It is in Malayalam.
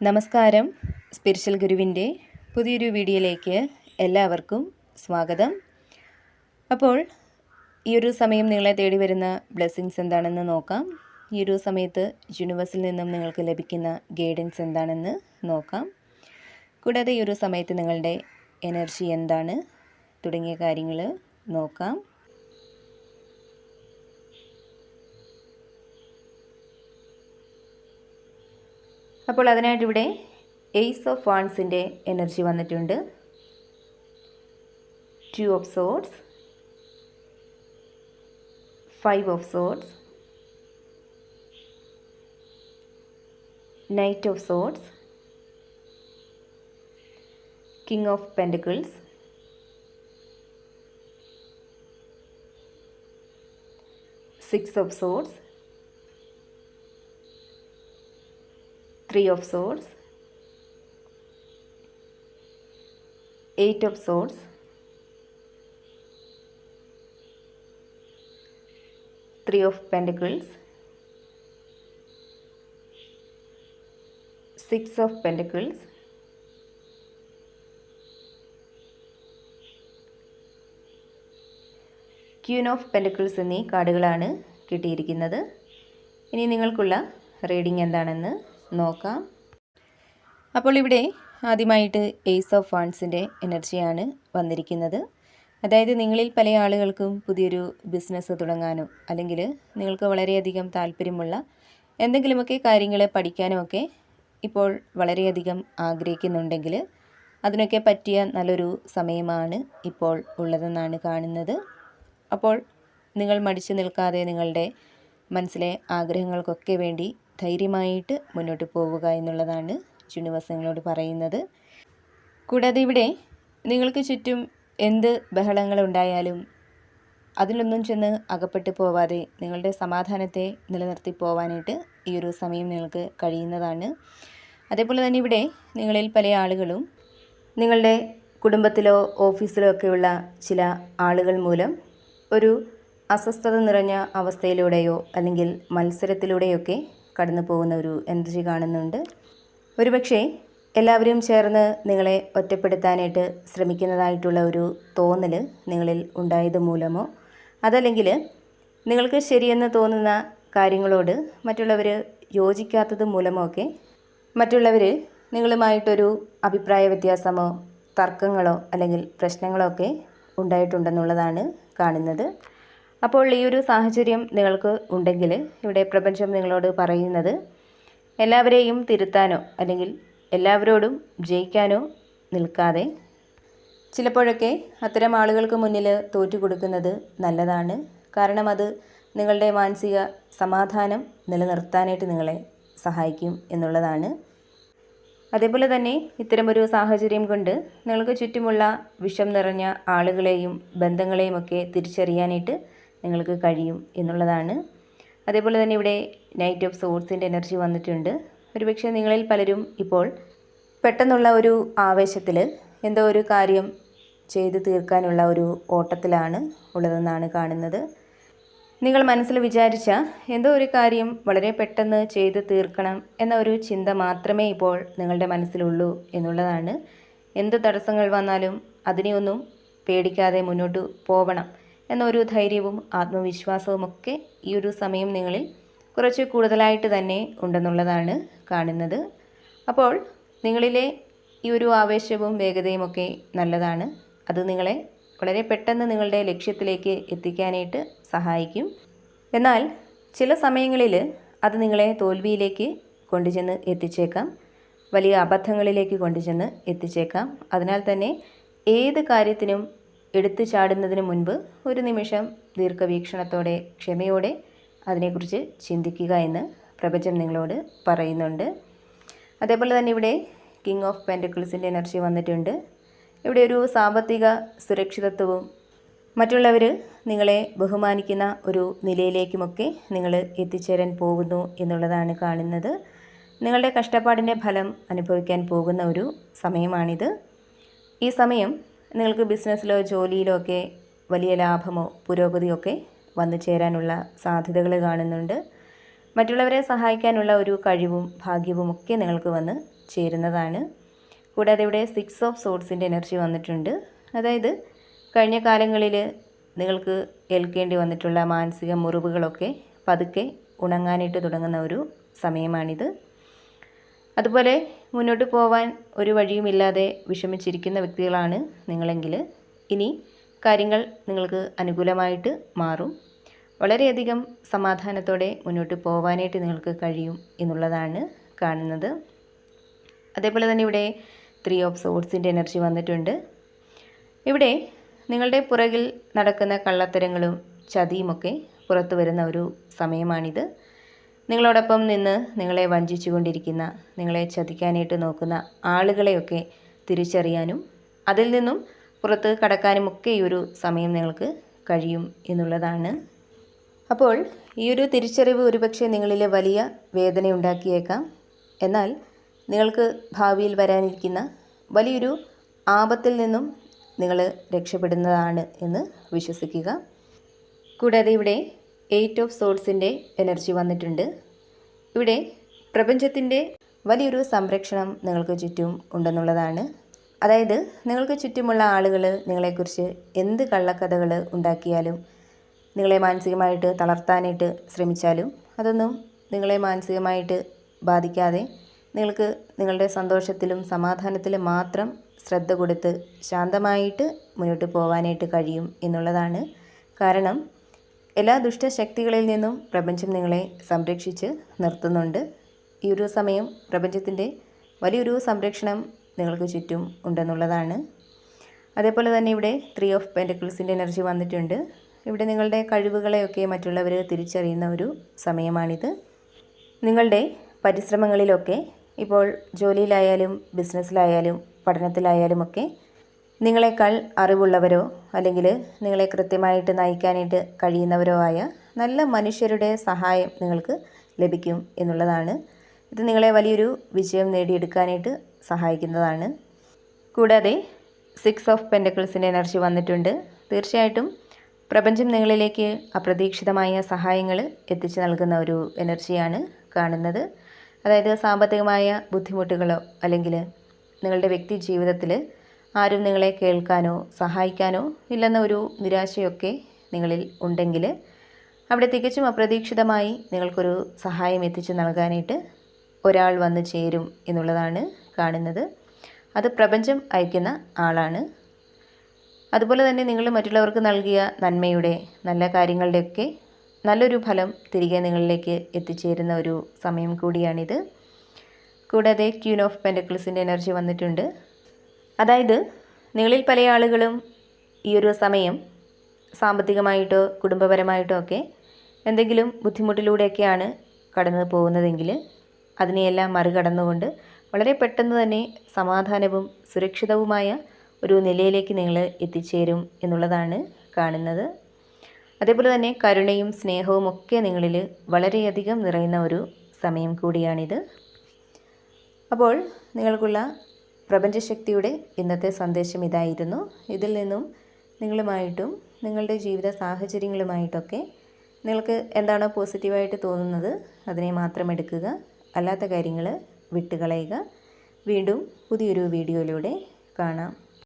നമസ്കാരം. സ്പിരിച്വൽ ഗുരുവിൻ്റെ പുതിയൊരു വീഡിയോയിലേക്ക് എല്ലാവർക്കും സ്വാഗതം. അപ്പോൾ ഈ ഒരു സമയം നിങ്ങളെ തേടി വരുന്ന ബ്ലെസ്സിങ്സ് എന്താണെന്ന് നോക്കാം. ഈ ഒരു സമയത്ത് യൂണിവേഴ്സിൽ നിന്നും നിങ്ങൾക്ക് ലഭിക്കുന്ന ഗൈഡൻസ് എന്താണെന്ന് നോക്കാം. കൂടാതെ ഈ ഒരു സമയത്ത് നിങ്ങളുടെ എനർജി എന്താണ് തുടങ്ങിയ കാര്യങ്ങൾ നോക്കാം. അപ്പോൾ അതിനായിട്ട് ഇവിടെ ഏസ് ഓഫ് വാൺസിൻ്റെ എനർജി വന്നിട്ടുണ്ട്. 2 of swords, 5 of swords, knight of swords, king of pentacles, 6 of swords, 3 of swords, 8 of swords, 3 of pentacles, 6 of pentacles, queen of pentacles എന്നീ കാർഡുകളാണ് കിട്ടിയിരിക്കുന്നത്. ഇനി നിങ്ങൾക്കുള്ള റീഡിംഗ് എന്താണെന്ന് നോക്കാം. അപ്പോൾ ഇവിടെ ആദ്യമായിട്ട് ഏസ് ഓഫ് വാൺസിൻ്റെ എനർജിയാണ് വന്നിരിക്കുന്നത്. അതായത് നിങ്ങളിൽ പല ആളുകൾക്കും പുതിയൊരു ബിസിനസ് തുടങ്ങാനോ അല്ലെങ്കിൽ നിങ്ങൾക്ക് വളരെയധികം താല്പര്യമുള്ള എന്തെങ്കിലുമൊക്കെ കാര്യങ്ങൾ പഠിക്കാനുമൊക്കെ ഇപ്പോൾ വളരെയധികം ആഗ്രഹിക്കുന്നുണ്ടെങ്കിൽ അതിനൊക്കെ പറ്റിയ നല്ലൊരു സമയമാണ് ഇപ്പോൾ ഉള്ളതെന്നാണ് കാണുന്നത്. അപ്പോൾ നിങ്ങൾ മടിച്ചു നിൽക്കാതെ നിങ്ങളുടെ മനസ്സിലെ ആഗ്രഹങ്ങൾക്കൊക്കെ വേണ്ടി ധൈര്യമായിട്ട് മുന്നോട്ട് പോവുക എന്നുള്ളതാണ് യൂണിവേഴ്സ് നിങ്ങളോട് പറയുന്നത്. കൂടാതെ ഇവിടെ നിങ്ങൾക്ക് ചുറ്റും എന്ത് ബഹളങ്ങളുണ്ടായാലും അതിലൊന്നും ചെന്ന് അകപ്പെട്ടു പോവാതെ നിങ്ങളുടെ സമാധാനത്തെ നിലനിർത്തി പോവാനായിട്ട് ഈ ഒരു സമയം നിങ്ങൾക്ക് കഴിയുന്നതാണ്. അതേപോലെ തന്നെ ഇവിടെ നിങ്ങളിൽ പല ആളുകളും നിങ്ങളുടെ കുടുംബത്തിലോ ഓഫീസിലോ ഒക്കെയുള്ള ചില ആളുകൾ മൂലം ഒരു അസ്വസ്ഥത നിറഞ്ഞ അവസ്ഥയിലൂടെയോ അല്ലെങ്കിൽ മത്സരത്തിലൂടെയൊക്കെ കടന്നു പോകുന്ന ഒരു എനർജി കാണുന്നുണ്ട്. ഒരുപക്ഷെ എല്ലാവരും ചേർന്ന് നിങ്ങളെ ഒറ്റപ്പെടുത്താനായിട്ട് ശ്രമിക്കുന്നതായിട്ടുള്ള ഒരു തോന്നൽ നിങ്ങളിൽ ഉണ്ടായത് മൂലമോ അതല്ലെങ്കിൽ നിങ്ങൾക്ക് ശരിയെന്ന് തോന്നുന്ന കാര്യങ്ങളോട് മറ്റുള്ളവർ യോജിക്കാത്തത് മൂലമോ ഒക്കെ മറ്റുള്ളവർ നിങ്ങളുമായിട്ടൊരു അഭിപ്രായ വ്യത്യാസമോ തർക്കങ്ങളോ അല്ലെങ്കിൽ പ്രശ്നങ്ങളോ ഒക്കെ ഉണ്ടായിട്ടുണ്ടെന്നുള്ളതാണ് കാണുന്നത്. അപ്പോൾ ഈ ഒരു സാഹചര്യം നിങ്ങൾക്ക് ഉണ്ടെങ്കിൽ ഇവിടെ പ്രപഞ്ചം നിങ്ങളോട് പറയുന്നത് എല്ലാവരെയും തിരുത്താനോ അല്ലെങ്കിൽ എല്ലാവരോടും ജയിക്കാനോ നിൽക്കാതെ ചിലപ്പോഴൊക്കെ അത്തരം ആളുകൾക്ക് മുന്നിൽ തോറ്റു കൊടുക്കുന്നത് നല്ലതാണ്. കാരണം അത് നിങ്ങളുടെ മാനസിക സമാധാനം നിലനിർത്താനായിട്ട് നിങ്ങളെ സഹായിക്കും എന്നുള്ളതാണ്. അതേപോലെ തന്നെ ഇത്തരമൊരു സാഹചര്യം കൊണ്ട് നിങ്ങൾക്ക് ചുറ്റുമുള്ള വിഷം നിറഞ്ഞ ആളുകളെയും ബന്ധങ്ങളെയും ഒക്കെ തിരിച്ചറിയാനായിട്ട് നിങ്ങൾക്ക് കഴിയും എന്നുള്ളതാണ്. അതേപോലെ തന്നെ ഇവിടെ നൈറ്റ് ഓഫ് സോർഡ്സിൻ്റെ എനർജി വന്നിട്ടുണ്ട്. ഒരുപക്ഷെ നിങ്ങളിൽ പലരും ഇപ്പോൾ പെട്ടെന്നുള്ള ഒരു ആവേശത്തിൽ എന്തോ ഒരു കാര്യം ചെയ്തു തീർക്കാനുള്ള ഒരു ഓട്ടത്തിലാണ് ഉള്ളതെന്നാണ് കാണുന്നത്. നിങ്ങൾ മനസ്സിൽ വിചാരിച്ച എന്തോ ഒരു കാര്യം വളരെ പെട്ടെന്ന് ചെയ്തു തീർക്കണം എന്ന ഒരു ചിന്ത മാത്രമേ ഇപ്പോൾ നിങ്ങളുടെ മനസ്സിലുള്ളൂ എന്നുള്ളതാണ്. എന്ത് തടസ്സങ്ങൾ വന്നാലും അതിനെയൊന്നും പേടിക്കാതെ മുന്നോട്ട് പോവണം എന്നൊരു ധൈര്യവും ആത്മവിശ്വാസവും ഒക്കെ ഈ ഒരു സമയം നിങ്ങളിൽ കുറച്ച് കൂടുതലായിട്ട് തന്നെ ഉണ്ടെന്നുള്ളതാണ് കാണുന്നത്. അപ്പോൾ നിങ്ങളിലെ ഈ ഒരു ആവേശവും വേഗതയും ഒക്കെ നല്ലതാണ്. അത് നിങ്ങളെ വളരെ പെട്ടെന്ന് നിങ്ങളുടെ ലക്ഷ്യത്തിലേക്ക് എത്തിക്കാനായിട്ട് സഹായിക്കും. എന്നാൽ ചില സമയങ്ങളിൽ അത് നിങ്ങളെ തോൽവിയിലേക്ക് കൊണ്ടുചെന്ന് എത്തിച്ചേക്കാം, വലിയ അബദ്ധങ്ങളിലേക്ക് കൊണ്ടുചെന്ന് എത്തിച്ചേക്കാം. അതിനാൽ തന്നെ ഏത് കാര്യത്തിനും എടുത്തു ചാടുന്നതിന് മുൻപ് ഒരു നിമിഷം ദീർഘവീക്ഷണത്തോടെ ക്ഷമയോടെ അതിനെക്കുറിച്ച് ചിന്തിക്കുക എന്ന് പ്രപഞ്ചം നിങ്ങളോട് പറയുന്നുണ്ട്. അതേപോലെ തന്നെ ഇവിടെ കിങ് ഓഫ് പെൻറ്റക്കിൾസിൻ്റെ എനർജി വന്നിട്ടുണ്ട്. ഇവിടെ ഒരു സാമ്പത്തിക സുരക്ഷിതത്വവും മറ്റുള്ളവർ നിങ്ങളെ ബഹുമാനിക്കുന്ന ഒരു നിലയിലേക്കുമൊക്കെ നിങ്ങൾ എത്തിച്ചേരാൻ പോകുന്നു എന്നുള്ളതാണ് കാണുന്നത്. നിങ്ങളുടെ കഷ്ടപ്പാടിൻ്റെ ഫലം അനുഭവിക്കാൻ പോകുന്ന ഒരു സമയമാണിത്. ഈ സമയം നിങ്ങൾക്ക് ബിസിനസ്സിലോ ജോലിയിലോ ഒക്കെ വലിയ ലാഭമോ പുരോഗതിയോ ഒക്കെ വന്നു ചേരാനുള്ള സാധ്യതകൾ കാണുന്നുണ്ട്. മറ്റുള്ളവരെ സഹായിക്കാനുള്ള ഒരു കഴിവും ഭാഗ്യവും ഒക്കെ നിങ്ങൾക്ക് വന്ന് ചേരുന്നതാണ്. കൂടാതെ ഇവിടെ 6 ഓഫ് സോഡ്സിൻ്റെ എനർജി വന്നിട്ടുണ്ട്. അതായത് കഴിഞ്ഞ കാലങ്ങളിൽ നിങ്ങൾക്ക് ഏൽക്കേണ്ടി വന്നിട്ടുള്ള മാനസിക മുറിവുകളൊക്കെ പതുക്കെ ഉണങ്ങാനായിട്ട് തുടങ്ങുന്ന ഒരു സമയമാണിത്. അതുപോലെ മുന്നോട്ട് പോവാൻ ഒരു വഴിയുമില്ലാതെ വിഷമിച്ചിരിക്കുന്ന വ്യക്തികളാണ് നിങ്ങളെങ്കിൽ ഇനി കാര്യങ്ങൾ നിങ്ങൾക്ക് അനുകൂലമായിട്ട് മാറും. വളരെയധികം സമാധാനത്തോടെ മുന്നോട്ട് പോകാനായിട്ട് നിങ്ങൾക്ക് കഴിയും എന്നുള്ളതാണ് കാണുന്നത്. അതേപോലെ തന്നെ ഇവിടെ 3 ഓഫ് സോഡ്സിൻ്റെ എനർജി വന്നിട്ടുണ്ട്. ഇവിടെ നിങ്ങളുടെ പുറകിൽ നടക്കുന്ന കള്ളത്തരങ്ങളും ചതിയുമൊക്കെ പുറത്തു വരുന്ന ഒരു സമയമാണിത്. നിങ്ങളോടൊപ്പം നിന്ന് നിങ്ങളെ വഞ്ചിച്ചു കൊണ്ടിരിക്കുന്ന, നിങ്ങളെ ചതിക്കാനായിട്ട് നോക്കുന്ന ആളുകളെയൊക്കെ തിരിച്ചറിയാനും അതിൽ നിന്നും പുറത്ത് കടക്കാനുമൊക്കെ ഈ ഒരു സമയം നിങ്ങൾക്ക് കഴിയും എന്നുള്ളതാണ്. അപ്പോൾ ഈ ഒരു തിരിച്ചറിവ് ഒരുപക്ഷെ നിങ്ങളിൽ വലിയ വേദന ഉണ്ടാക്കിയേക്കാം. എന്നാൽ നിങ്ങൾക്ക് ഭാവിയിൽ വരാനിരിക്കുന്ന വലിയൊരു ആപത്തിൽ നിന്നും നിങ്ങൾ രക്ഷപ്പെടുന്നതാണ് എന്ന് വിശ്വസിക്കുക. കൂടാതെ ഇവിടെ 8 ഓഫ് സോഡ്സിൻ്റെ എനർജി വന്നിട്ടുണ്ട്. ഇവിടെ പ്രപഞ്ചത്തിൻ്റെ വലിയൊരു സംരക്ഷണം നിങ്ങൾക്ക് ചുറ്റും ഉണ്ടെന്നുള്ളതാണ്. അതായത് നിങ്ങൾക്ക് ചുറ്റുമുള്ള ആളുകൾ നിങ്ങളെക്കുറിച്ച് എന്ത് കള്ളക്കഥകൾ ഉണ്ടാക്കിയാലും, നിങ്ങളെ മാനസികമായിട്ട് തളർത്താനായിട്ട് ശ്രമിച്ചാലും അതൊന്നും നിങ്ങളെ മാനസികമായിട്ട് ബാധിക്കാതെ നിങ്ങൾക്ക് നിങ്ങളുടെ സന്തോഷത്തിലും സമാധാനത്തിലും മാത്രം ശ്രദ്ധ കൊടുത്ത് ശാന്തമായിട്ട് മുന്നോട്ട് പോകാനായിട്ട് കഴിയും എന്നുള്ളതാണ്. കാരണം എല്ലാ ദുഷ്ടശക്തികളിൽ നിന്നും പ്രപഞ്ചം നിങ്ങളെ സംരക്ഷിച്ച് നിർത്തുന്നുണ്ട്. ഈ ഒരു സമയം പ്രപഞ്ചത്തിൻ്റെ വലിയൊരു സംരക്ഷണം നിങ്ങൾക്ക് ചുറ്റും ഉണ്ടെന്നുള്ളതാണ്. അതേപോലെ തന്നെ ഇവിടെ 3 ഓഫ് പെൻറ്റക്കിൾസിൻ്റെ എനർജി വന്നിട്ടുണ്ട്. ഇവിടെ നിങ്ങളുടെ കഴിവുകളെയൊക്കെ മറ്റുള്ളവർ തിരിച്ചറിയുന്ന ഒരു സമയമാണിത്. നിങ്ങളുടെ പരിശ്രമങ്ങളിലൊക്കെ ഇപ്പോൾ ജോലിയിലായാലും ബിസിനസ്സിലായാലും പഠനത്തിലായാലും ഒക്കെ നിങ്ങളെക്കാൾ അറിവുള്ളവരോ അല്ലെങ്കിൽ നിങ്ങളെ കൃത്യമായിട്ട് നയിക്കാനായിട്ട് കഴിയുന്നവരോ ആയ നല്ല മനുഷ്യരുടെ സഹായം നിങ്ങൾക്ക് ലഭിക്കും എന്നുള്ളതാണ്. ഇത് നിങ്ങളെ വലിയൊരു വിജയം നേടിയെടുക്കാനായിട്ട് സഹായിക്കുന്നതാണ്. കൂടാതെ 6 ഓഫ് പെൻറ്റക്കിൾസിൻ്റെ എനർജി വന്നിട്ടുണ്ട്. തീർച്ചയായിട്ടും പ്രപഞ്ചം നിങ്ങളിലേക്ക് അപ്രതീക്ഷിതമായ സഹായങ്ങൾ എത്തിച്ചു നൽകുന്ന ഒരു എനർജിയാണ് കാണുന്നത്. അതായത് സാമ്പത്തികമായ ബുദ്ധിമുട്ടുകളോ അല്ലെങ്കിൽ നിങ്ങളുടെ വ്യക്തി ജീവിതത്തിൽ ആരും നിങ്ങളെ കേൾക്കാനോ സഹായിക്കാനോ ഇല്ലെന്ന ഒരു നിരാശയൊക്കെ നിങ്ങളിൽ ഉണ്ടെങ്കിൽ അവിടെ തികച്ചും അപ്രതീക്ഷിതമായി നിങ്ങൾക്കൊരു സഹായം എത്തിച്ചു നൽകാനായിട്ട് ഒരാൾ വന്നു ചേരും എന്നുള്ളതാണ് കാണുന്നത്. അത് പ്രപഞ്ചം അയക്കുന്ന ആളാണ്. അതുപോലെ തന്നെ നിങ്ങൾ മറ്റുള്ളവർക്ക് നൽകിയ നന്മയുടെ നല്ല കാര്യങ്ങളുടെയൊക്കെ നല്ലൊരു ഫലം തിരികെ നിങ്ങളിലേക്ക് എത്തിച്ചേരുന്ന ഒരു സമയം കൂടിയാണിത്. കൂടാതെ ക്യൂൻ ഓഫ് പെൻറ്റക്കിൾസിൻ്റെ എനർജി വന്നിട്ടുണ്ട്. അതായത് നിങ്ങളിൽ പല ആളുകളും ഈ ഒരു സമയം സാമ്പത്തികമായിട്ടോ കുടുംബപരമായിട്ടോ ഒക്കെ എന്തെങ്കിലും ബുദ്ധിമുട്ടിലൂടെയൊക്കെയാണ് കടന്നു പോകുന്നതെങ്കിൽ അതിനെയെല്ലാം മറികടന്നുകൊണ്ട് വളരെ പെട്ടെന്ന് തന്നെ സമാധാനവും സുരക്ഷിതവുമായ ഒരു നിലയിലേക്ക് നിങ്ങൾ എത്തിച്ചേരും എന്നുള്ളതാണ് കാണുന്നത്. അതേപോലെ തന്നെ കരുണയും സ്നേഹവും ഒക്കെ നിങ്ങളിൽ വളരെയധികം നിറയുന്ന ഒരു സമയം കൂടിയാണിത്. അപ്പോൾ നിങ്ങൾക്കുള്ള പ്രപഞ്ചശക്തിയുടെ ഇന്നത്തെ സന്ദേശം ഇതായിരുന്നു. ഇതിൽ നിന്നും നിങ്ങളുമായിട്ടും നിങ്ങളുടെ ജീവിത സാഹചര്യങ്ങളുമായിട്ടൊക്കെ നിങ്ങൾക്ക് എന്താണോ പോസിറ്റീവായിട്ട് തോന്നുന്നത് അതിനെ മാത്രം എടുക്കുക, അല്ലാത്ത കാര്യങ്ങൾ വിട്ടുകളയുക. വീണ്ടും പുതിയൊരു വീഡിയോയിലൂടെ കാണാം.